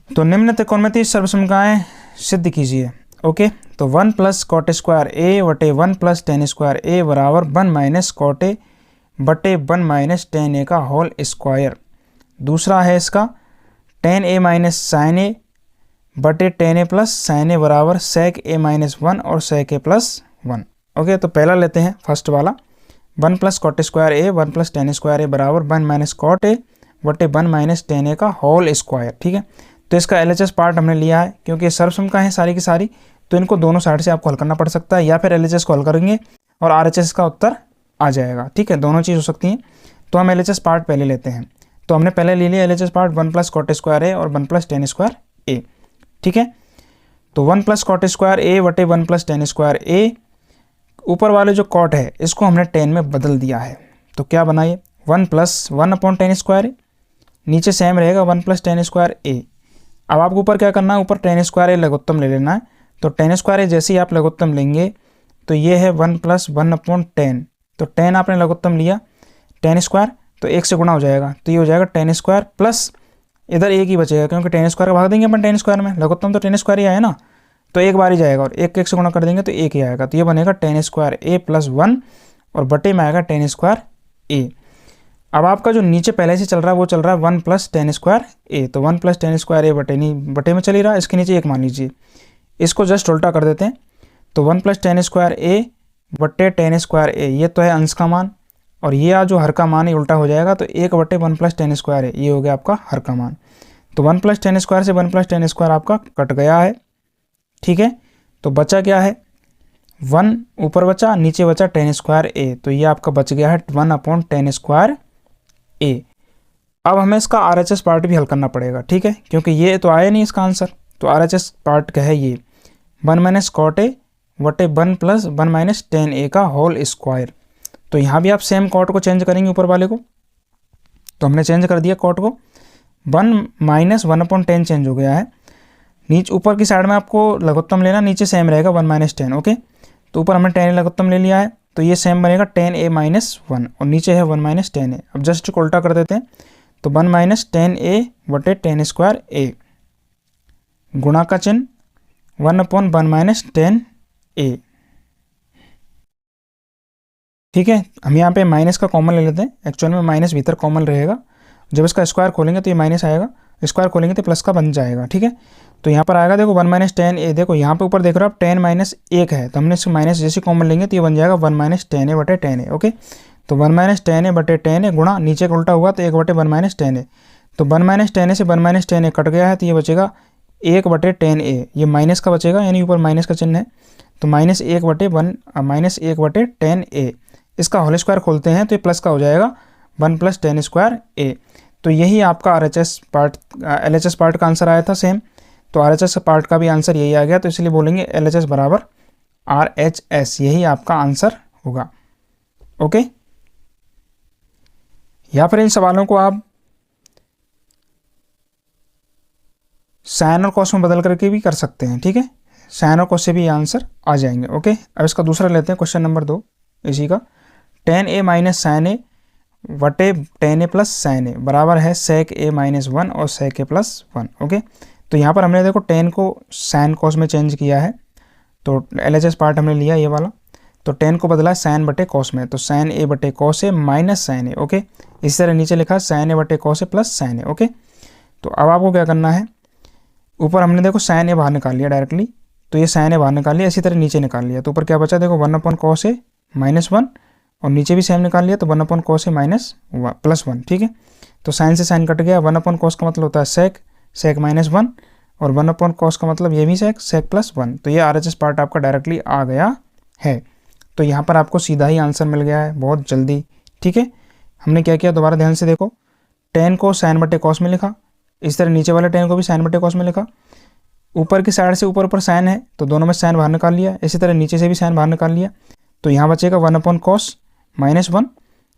तो निम्न त्रिकोणमितीय सर्वसमताएं सिद्ध कीजिए, ओके। तो 1 + कॉट स्क्वायर ए वटे 1 + टेन स्क्वायर ए बराबर 1 - कॉट ए बटे 1 - टेन ए का होल स्क्वायर। दूसरा है इसका टेन ए माइनस साइन ए बटे टेन ए प्लस साइन ए बराबर सेक ए माइनस वन और सेक ए प्लस वन। ओके, तो पहला लेते हैं फर्स्ट वाला, वन प्लस कॉट स्क्वायर ए वन प्लस टेन स्क्वायर ए बराबर वन माइनस कॉट ए बटे वन माइनस टेन ए का होल स्क्वायर। ठीक है, तो इसका एलएचएस पार्ट हमने लिया है, क्योंकि सर्वसम का है सारी की सारी, तो इनको दोनों साइड से आपको हल करना पड़ सकता है, या फिर एलएचएस को हल करेंगे और आरएचएस का उत्तर आ जाएगा। ठीक है, दोनों चीज़ हो सकती हैं। तो हम एलएचएस पार्ट पहले लेते हैं। तो हमने पहले ले लिया LHS part one plus cot square A और one plus tan square A. ठीक है, तो one plus cot square A बटे one plus tan square A, ऊपर वाले जो कॉट है इसको हमने टेन में बदल दिया है, तो क्या बनाइए one plus one upon tan square A, नीचे सेम रहेगा one plus tan square A. अब आपको ऊपर क्या करना है, ऊपर टेन स्क्वायर ए लघुत्तम ले लेना है। तो टेन स्क्वायर ए जैसे ही आप लघुत्तम लेंगे तो ये है one plus one upon ten, तो टेन आपने लघुत्तम लिया, टेन स्क्वायर तो एक से गुणा हो जाएगा, तो ये हो जाएगा टेन स्क्वायर प्लस इधर एक ही बचेगा, क्योंकि टेन स्क्वायर का भाग देंगे अपन टेन स्क्वायर में, लघुत्तम तो टेन स्क्वायर ही आया ना, तो एक बार ही जाएगा और एक से गुणा कर देंगे तो एक ही आएगा, तो ये बनेगा टेन स्क्वायर ए प्लस वन और बटे में आएगा टेन स्क्वायर ए। अब आपका जो नीचे पहले से चल रहा है वो चल रहा है वन प्लस टेन स्क्वायर ए, तो one plus tan square A बटे में चल ही रहा है, इसके नीचे एक मान लीजिए, इसको जस्ट उल्टा कर देते हैं। तो one plus tan square A बटे टेन स्क्वायर ए, ये तो है अंश का मान, और ये जो हर का मान है उल्टा हो जाएगा, तो एक बटे वन प्लस टेन स्क्वायर ए, ये हो गया आपका हर का मान। तो वन प्लस टेन स्क्वायर से वन प्लस टेन स्क्वायर आपका कट गया है। ठीक है, तो बचा क्या है, वन ऊपर बचा, नीचे बचा टेन स्क्वायर ए, तो ये आपका बच गया है one upon tan square A. अब हमें इसका आरएचएस पार्ट भी हल करना पड़ेगा। ठीक है, क्योंकि ये तो आया नहीं इसका आंसर, तो आरएचएस पार्ट क्या है, ये वन माइनस कॉट ए बटे one plus one minus tan A का होल स्क्वायर। तो यहाँ भी आप सेम कॉट को चेंज करेंगे ऊपर वाले को, तो हमने चेंज कर दिया कॉट को, one minus one upon ten change हो गया है, नीचे ऊपर की साइड में आपको लघुत्तम लेना, नीचे सेम रहेगा वन माइनस टेन। ओके, तो ऊपर हमने टेन लघुत्तम ले लिया है, तो ये सेम बनेगा टेन ए माइनस वन और नीचे है वन माइनस टेन ए। अब जस्ट उल्टा कर देते हैं, तो वन माइनस टेन ए बटे टेन स्क्वायर ए, गुणा का चिन्ह one upon one minus tan A. ठीक है, हम यहाँ पे माइनस का कॉमन ले लेते हैं, एक्चुअल में माइनस भीतर कॉमन रहेगा, जब इसका स्क्वायर खोलेंगे तो ये माइनस आएगा, स्क्वायर खोलेंगे तो प्लस का बन जाएगा। ठीक है, तो यहाँ पर आएगा देखो वन माइनस टेन ए, देखो यहाँ पे ऊपर देख रहे हो आप टेन माइनस एक है, तो हमने इसको माइनस जैसे कॉमन लेंगे तो ये बन जाएगा वन माइनस टेन ए बटे टेन ए। ओके, तो वन माइनस टेन ए बटे टेन ए गुणा नीचे का उल्टा हुआ तो एक बटे वन माइनस टेन ए, तो वन माइनस टेन ए से वन माइनस टेन ए कट गया है, तो ये बचेगा एक बटे टेन ए, ये माइनस का बचेगा, यानी ऊपर माइनस का चिन्ह है, तो माइनस एक बटे टेन ए, इसका होल स्क्वायर खोलते हैं तो ये प्लस का हो जाएगा वन प्लस टेन स्क्वायर ए। तो यही आपका आरएचएस पार्ट एलएचएस पार्ट का आंसर आया था सेम, तो आरएचएस पार्ट का भी आंसर यही आ गया, तो इसलिए बोलेंगे एलएचएस बराबर आरएचएस, यही आपका आंसर होगा। ओके, या फिर इन सवालों को आप साइन और कॉस में बदल करके भी कर सकते हैं। ठीक है, साइन और कॉस से भी आंसर आ जाएंगे। ओके, अब इसका दूसरा लेते हैं, क्वेश्चन नंबर 2 इसी का, टेन ए माइनस साइन ए बटे टेन ए प्लस साइन ए बराबर है सेक ए माइनस वन और सेक ए प्लस वन। ओके, तो यहाँ पर हमने देखो टेन को साइन कॉस में चेंज किया है, तो एलएचएस पार्ट हमने लिया ये वाला, तो टेन को बदला साइन बटे कॉस में, तो साइन ए बटे cos A minus sign A. Okay, इस तरह नीचे लिखा साइन ए बटे cos A plus sign A. Okay, तो अब आपको क्या करना है, ऊपर हमने देखो साइन ए बाहर निकाल लिया डायरेक्टली, तो ये साइन ए बाहर निकाल लिया, इसी तरह नीचे निकाल लिया, तो ऊपर क्या बचा देखो one upon cos A minus one, और नीचे भी सेम निकाल लिया, तो one upon cos A minus plus one. ठीक है, तो साइन से साइन कट गया, वन अपॉन कॉस का मतलब होता है सेक, सेक माइनस वन, और वन अपॉन कॉस का मतलब ये भी सेक, सेक प्लस वन। तो ये आरएचएस पार्ट आपका डायरेक्टली आ गया है, तो यहाँ पर आपको सीधा ही आंसर मिल गया है बहुत जल्दी। ठीक है, हमने क्या किया दोबारा ध्यान से देखो, टेन को साइन बटे कॉस में लिखा, इस तरह नीचे वाले टेन को भी साइन बटे कॉस में लिखा, ऊपर की साइड से ऊपर साइन है तो दोनों में साइन बाहर निकाल लिया, इसी तरह नीचे से भी साइन बाहर निकाल लिया, तो यहाँ बचेगा one upon cos minus one,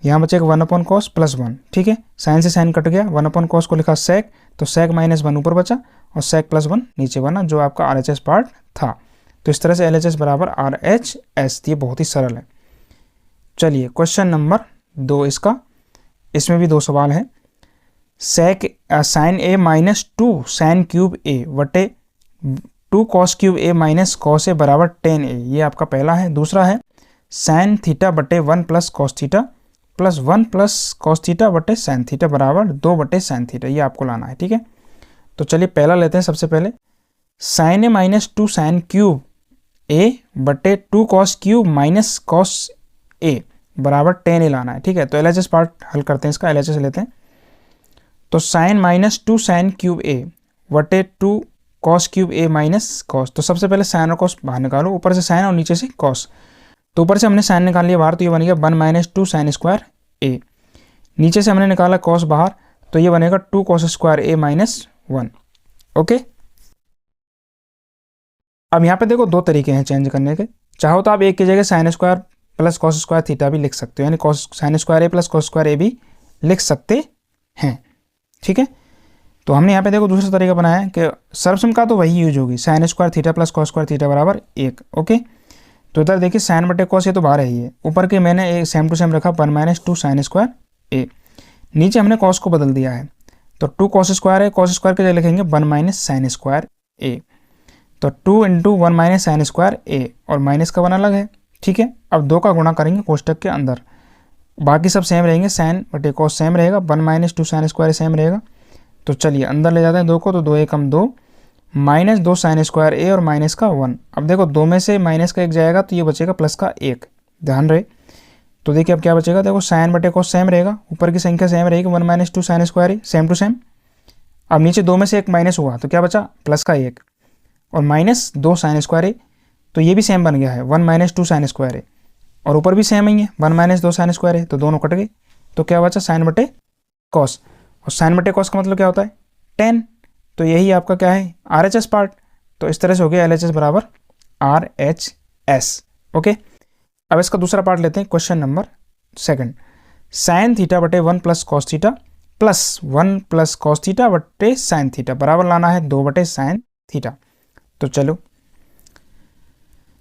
यहाँ बचेगा one upon cos plus one. ठीक है, साइन से साइन कट गया, वन अपॉन कॉस को लिखा सेक, तो सेक माइनस वन ऊपर बचा और सेक प्लस वन नीचे बना, जो आपका आरएचएस पार्ट था। तो इस तरह से एलएचएस बराबर आरएचएस, ये बहुत ही सरल है। चलिए क्वेश्चन नंबर 2 इसका, इसमें भी 2 सवाल हैं। Sec sine A minus two sine cube A बटे two cos cube A minus cos A बराबर टेन ए, ये आपका पहला है। दूसरा है साइन थीटा बटे one plus cos theta plus one plus cos theta बटे साइन थीटा बराबर 2 बटे साइन थीटा, ये आपको लाना है। ठीक है, तो चलिए पहला लेते हैं सबसे पहले, sign A minus 2 sign cube A बटे 2 cos cube minus cos A बराबर टेन ए लाना है। ठीक है, तो LHS पार्ट हल करते हैं, इसका LHS लेते हैं। तो sign minus 2 sign cube A बटे 2 cos cube A minus cos, तो सबसे पहले साइन और कॉस बाहर निकालो, ऊपर से साइन और नीचे से कॉस। तो ऊपर से हमने साइन निकाल लिया बाहर, तो ये बन गया 1 माइनस 2 साइन स्क्वायर ए। नीचे से हमने निकाला कॉस बाहर, तो ये बनेगा 2 कॉस स्क्वायर ए माइनस 1। ओके, अब यहाँ पे देखो दो तरीके हैं चेंज करने के। चाहो तो आप एक की जगह sine square plus cos square theta भी लिख सकते हो, यानी कॉस साइन स्क्वायर ए प्लस कॉस स्क्वायर ए भी लिख सकते हैं। ठीक है, तो हमने यहाँ पे देखो दूसरा तरीका बनाया है कि सर्वसम का तो वही यूज होगी, sine square theta plus cos square theta बराबर 1। ओके, तो इधर देखिए साइन बटे कॉस ये तो बाहर है, ही है ऊपर के मैंने एक सेम टू सेम रखा 1 माइनस 2 साइन स्क्वायर ए। नीचे हमने कॉस को बदल दिया है, तो 2 कॉस स्क्वायर है, कॉस स्क्वायर के जगह लिखेंगे 1 माइनस साइन स्क्वायर ए। तो 2 into 1 minus sign square A, और माइनस का 1 अलग है। ठीक है, अब 2 का गुणा करेंगे कोष्टक के अंदर, बाकी सब सेम रहेंगे, साइन बटे कॉस सेम रहेगा, 1 माइनस 2 साइन स्क्वायर सेम रहेगा। तो चलिए अंदर ले जाते हैं 2 को, तो 2 एकम 2 माइनस 2 साइन स्क्वायर ए और माइनस का 1। अब देखो 2 में से माइनस का 1 जाएगा तो ये बचेगा प्लस का 1, ध्यान रहे। तो देखिए अब क्या बचेगा, देखो साइन बटे कॉस सेम रहेगा, ऊपर की संख्या सेम रहेगी 1 minus 2 sine square A, same to same. अब नीचे 2 में से 1 माइनस हुआ तो क्या बचा, प्लस का 1 और माइनस 2 साइन स्क्वायर ए, तो ये भी सेम बन गया है 1 माइनस 2 साइन स्क्वायर ए, और ऊपर भी सेम ही है 1 माइनस 2 साइन स्क्वायर ए, तो दोनों कट गए। तो क्या बचा, साइन बटे कॉस, और साइन बटे कॉस का मतलब क्या होता है 10, तो यही आपका क्या है RHS पार्ट। तो इस तरह से हो गया LHS बराबर RHS। ओके, अब इसका दूसरा पार्ट लेते हैं, क्वेश्चन नंबर 2, साइन थीटा बटे 1 plus cos theta plus 1 plus cos theta बटे साइन थीटा बराबर लाना है 2 बटे साइन थीटा। तो चलो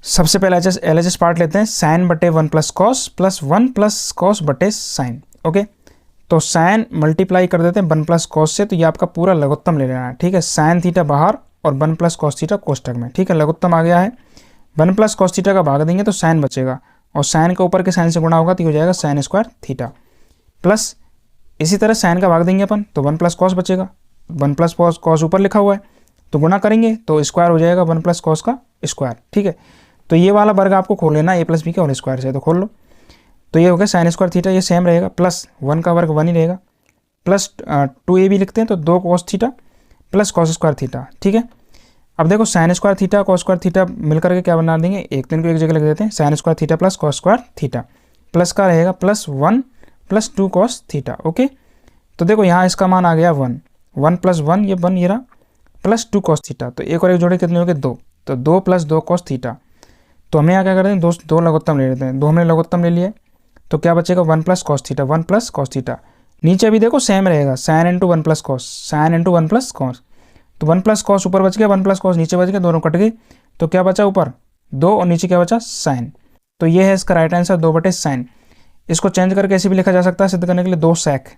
सबसे पहले LHS पार्ट लेते हैं, साइन बटे 1 plus cos plus 1 plus cos बटे साइन। ओके, तो साइन मल्टीप्लाई कर देते हैं 1 प्लस कॉस से, तो ये आपका पूरा लघुत्तम ले लेना है। ठीक है, साइन थीटा बाहर और 1 प्लस कॉस थीटा कोष्टक में। ठीक है, लघुत्तम आ गया है, 1 प्लस कॉस थीटा का भाग देंगे तो साइन बचेगा, और साइन के ऊपर के साइन से गुणा होगा तो हो जाएगा साइन स्क्वायर थीटा, प्लस इसी तरह साइन का भाग देंगे अपन तो 1 प्लस कॉस बचेगा, 1 प्लस कॉस ऊपर लिखा हुआ है तो गुणा करेंगे तो स्क्वायर हो जाएगा 1 प्लस कॉस का स्क्वायर। ठीक है, तो ये वाला वर्ग आपको खोल लेना a प्लस बी के होल स्क्वायर से, तो खोल लो। तो ये हो गया साइन स्क्वायर थीटा, ये सेम रहेगा, प्लस 1 का वर्ग 1 ही रहेगा, प्लस 2a भी लिखते हैं तो 2 cos theta plus cos square theta. ठीक है, अब देखो sine square theta cos square theta मिलकर के क्या बना देंगे, एक दिन को एक जगह लिख देते हैं, sine square theta plus cos square theta, plus का रहेगा plus 1 plus 2 cos theta. Okay, तो देखो यहाँ इसका मान आ गया 1, 1 प्लस 1 ये 1 ये रहा, प्लस 2 कॉस थीटा, तो एक और एक जोड़े कितने हो गए 2, तो 2 प्लस 2 कॉस थीटा। तो हमें यहाँ क्या करते हैं, दो लघुत्तम ले लेते हैं, 2 हमने लघुत्तम ले लिया, तो क्या बचेगा 1 plus cos theta, 1 plus cos theta. नीचे भी देखो सेम रहेगा, sine into 1 plus cos, sine into 1 plus cos, तो 1 प्लस कॉस ऊपर बच गया, 1 प्लस कॉस नीचे बच गया, दोनों कट गए, तो क्या बचा ऊपर 2 और नीचे क्या बचा साइन। तो ये है इसका राइट आंसर 2 बटे साइन। इसको चेंज करके ऐसे भी लिखा जा सकता है सिद्ध करने के लिए 2 सेक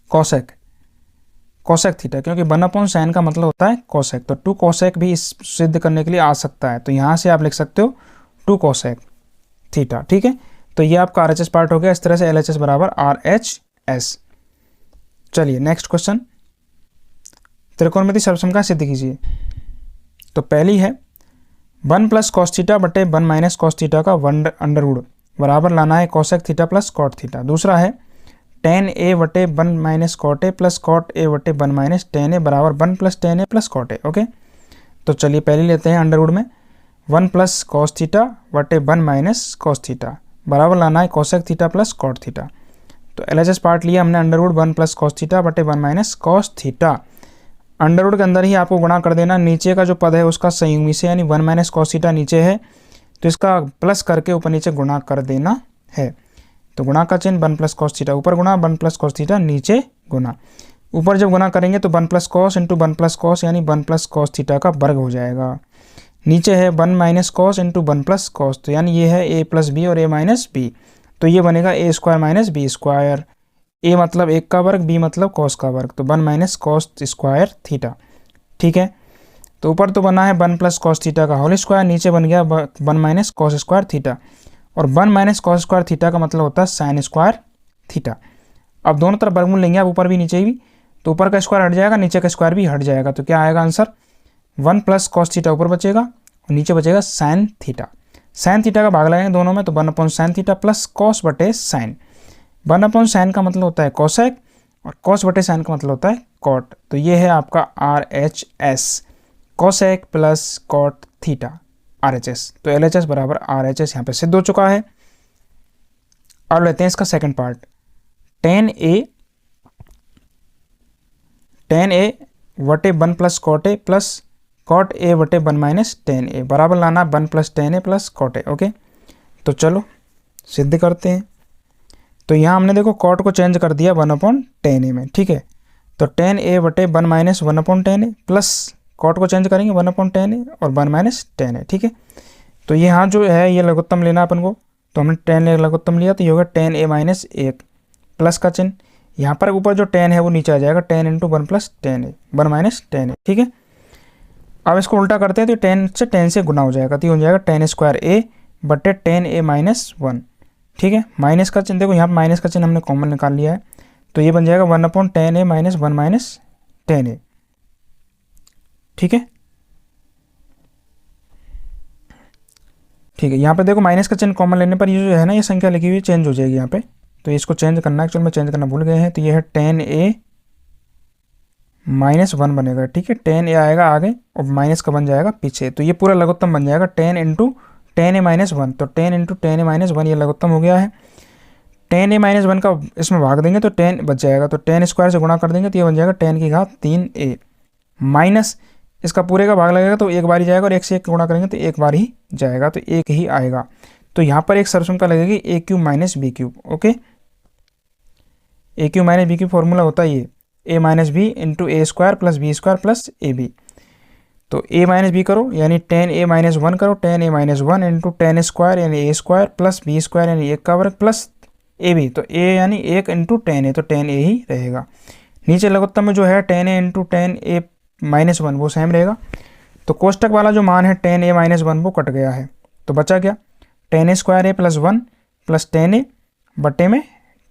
कॉसेक, कोसेक थीटा, क्योंकि 1/sin का मतलब होता है कोसेक, तो 2 कोसेक भी इस सिद्ध करने के लिए आ सकता है, तो यहाँ से आप लिख सकते हो 2 कोसेक थीटा। ठीक है, तो ये आपका RHS पार्ट हो गया। इस तरह से LHS बराबर RHS। चलिए नेक्स्ट क्वेश्चन, त्रिकोणमिति सर्वसम सिद्ध कीजिए। तो पहली है 1 प्लस कॉस थीटा बटे 1 माइनस कॉस थीटा का अंडर रूट बराबर लाना है cosec theta plus cot theta. दूसरा है tan a बटे 1 minus cot A plus cot A बटे 1 माइनस tan ए बराबर 1 plus tan A plus cot A. Okay, तो चलिए पहले लेते हैं अंडर रूट में 1 प्लस कॉस थीटा बटे 1 माइनस कॉस थीटा बराबर लाना है cosec theta plus cot theta. तो LHS पार्ट लिया हमने under root 1 plus cos theta बटे 1 minus cos theta. Under root के अंदर ही आपको गुणा कर देना, नीचे का जो पद है उसका संयुग्मी से, यानी 1 माइनस कॉस थीटा नीचे है तो इसका प्लस करके ऊपर नीचे गुणा कर देना है। तो गुणा का चिन्ह 1 प्लस कॉस थीटा ऊपर गुणा, 1 प्लस कॉस थीटा नीचे गुणा। ऊपर जब गुणा करेंगे तो 1 plus cos into 1 plus cos यानी 1 प्लस कॉस थीटा का वर्ग हो जाएगा। नीचे है 1 minus cos into 1 plus cos, तो यानी ये है a प्लस बी और a माइनस बी, तो ये बनेगा a square minus B square. a मतलब 1 का वर्ग, b मतलब कॉस का वर्ग, तो 1 माइनस कॉस स्क्वायर थीटा। ठीक है, तो ऊपर तो बना है 1 प्लस कॉस थीटा का होल स्क्वायर, नीचे बन गया 1 माइनस कॉस स्क्वायर थीटा, और 1 माइनस कॉस स्क्वायर थीटा का मतलब होता है साइन स्क्वायर थीटा। अब दोनों तरफ वर्गमूल लेंगे आप ऊपर भी नीचे भी, तो ऊपर का स्क्वायर हट जाएगा, नीचे का स्क्वायर भी हट जाएगा, तो क्या आएगा आंसर 1 प्लस कॉस थीटा ऊपर बचेगा और नीचे बचेगा साइन थीटा। साइन थीटा का भाग लगाएंगे दोनों में, तो 1/sin थीटा प्लस कॉस बटे साइन। 1/sin का मतलब होता है कोसेक और कॉस बटे साइन का मतलब होता है कॉट। तो ये है आपका RHS, cosec plus cot theta RHS। तो LHS बराबर RHS यहाँ पे सिद्ध हो चुका है। अब लेते हैं इसका सेकंड पार्ट। tan A बटे 1 plus cot A plus cot A बटे 1 माइनस tan A बराबर लाना 1 plus tan A plus cot A. Okay, तो चलो सिद्ध करते हैं। तो यहाँ हमने देखो कॉट को चेंज कर दिया 1/tan A में, ठीक है। तो tan A बटे 1 minus 1/tan A plus cot को चेंज करेंगे 1/tan A और 1 माइनस tan A, ठीक है। तो यहाँ जो है ये लघुत्तम लेना अपन को, तो हमने tan A लघुत्तम लिया, तो ये होगा tan A माइनस 1 प्लस का चिन्ह, यहाँ पर ऊपर जो tan है वो नीचे आ जाएगा, tan into 1 plus tan A 1 minus tan A, ठीक है। अब इसको उल्टा करते हैं तो tan से गुना हो जाएगा, तो ये हो जाएगा tan स्क्वायर A बटे tan A माइनस 1, ठीक है। माइनस का चिन्ह देखो, यहाँ पर माइनस का चिन्ह हमने कॉमन निकाल लिया है, तो ये बन जाएगा 1/tan A minus 1 minus tan A, ठीक है। ठीक है, यहाँ पे देखो माइनस का चिन्ह कॉमन लेने पर ये जो है ना ये संख्या लिखी हुई चेंज हो जाएगी यहाँ पे, तो इसको चेंज करना है, एक्चुअल में चेंज करना भूल गए हैं। तो ये है tan A माइनस 1 बनेगा, ठीक है। tan A आएगा आगे और माइनस का बन जाएगा पीछे, तो ये पूरा लघुत्तम बन जाएगा tan into tan A minus 1। तो tan into tan A minus 1 ये लघुत्तम हो गया है। tan A माइनस 1 का इसमें भाग देंगे तो tan बच जाएगा, तो tan स्क्वायर से गुणा कर देंगे तो ये बन जाएगा tan की घात 3A माइनस इसका पूरे का भाग लगेगा तो एक बार ही जाएगा, और एक से एक गुणा करेंगे तो एक बार ही जाएगा, तो एक ही आएगा। तो यहाँ पर एक सर्वसंख्या लगेगी a cube minus B cube. Okay, a cube minus B cube formula होता है ये a minus B into A square plus B square plus A B. तो a माइनस बी करो यानी tan A माइनस 1 करो, tan A minus 1 into tan square यानी A square plus B square यानी 1 का वर्ग प्लस ए बी, तो a यानी 1 इंटू tan A, तो tan A ही रहेगा। नीचे लघुत्तम में जो है tan A into tan A minus 1 वो सेम रहेगा। तो कोष्टक वाला जो मान है tan A माइनस 1 वो कट गया है, तो बचा क्या tan A square A plus 1 plus tan A बटे में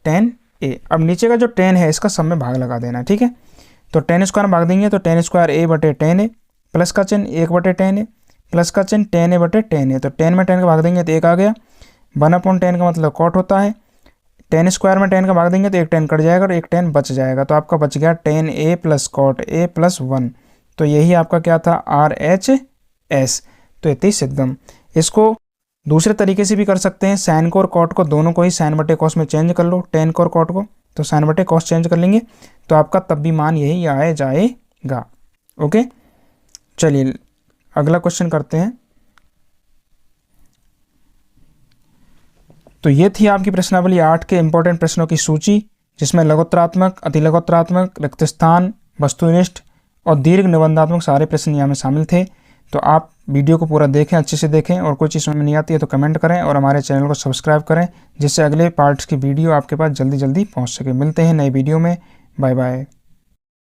tan A। अब नीचे का जो tan है इसका सब में भाग लगा देना, ठीक है। तो tan स्क्वायर में भाग देंगे तो tan स्क्वायर A बटे tan A प्लस का चिन्ह 1 बटे tan A प्लस का चिन्ह tan A बटे tan A। तो tan में tan का भाग देंगे तो 1 आ गया, 1/tan का मतलब कॉट होता है, tan स्क्वायर में tan का भाग देंगे तो एक tan कट जाएगा और एक tan बच जाएगा, तो आपका बच गया tan A plus cot A plus 1। तो यही आपका क्या था RHS। तो इतनी सिद्धम। इसको दूसरे तरीके से भी कर सकते हैं, साइन को और कॉट को दोनों को ही साइन बटे कॉस में चेंज कर लो, tan को और कॉट को, तो साइन बटे कॉस चेंज कर लेंगे तो आपका तब भी मान यही आ जाएगा। ओके, चलिए अगला क्वेश्चन करते हैं। तो ये थी आपकी प्रश्नावली 8 के इंपॉर्टेंट प्रश्नों की सूची, जिसमें लघुत्तरात्मक, अतिलघुत्तरात्मक, रिक्त स्थान, वस्तुनिष्ठ और दीर्घ निबंधात्मक सारे प्रश्न यहाँ में शामिल थे। तो आप वीडियो को पूरा देखें, अच्छे से देखें, और कोई चीज़ समझ में नहीं आती है तो कमेंट करें और हमारे चैनल को सब्सक्राइब करें, जिससे अगले पार्ट्स की वीडियो आपके पास जल्दी जल्दी पहुँच सके। मिलते हैं नई वीडियो में, बाय बाय।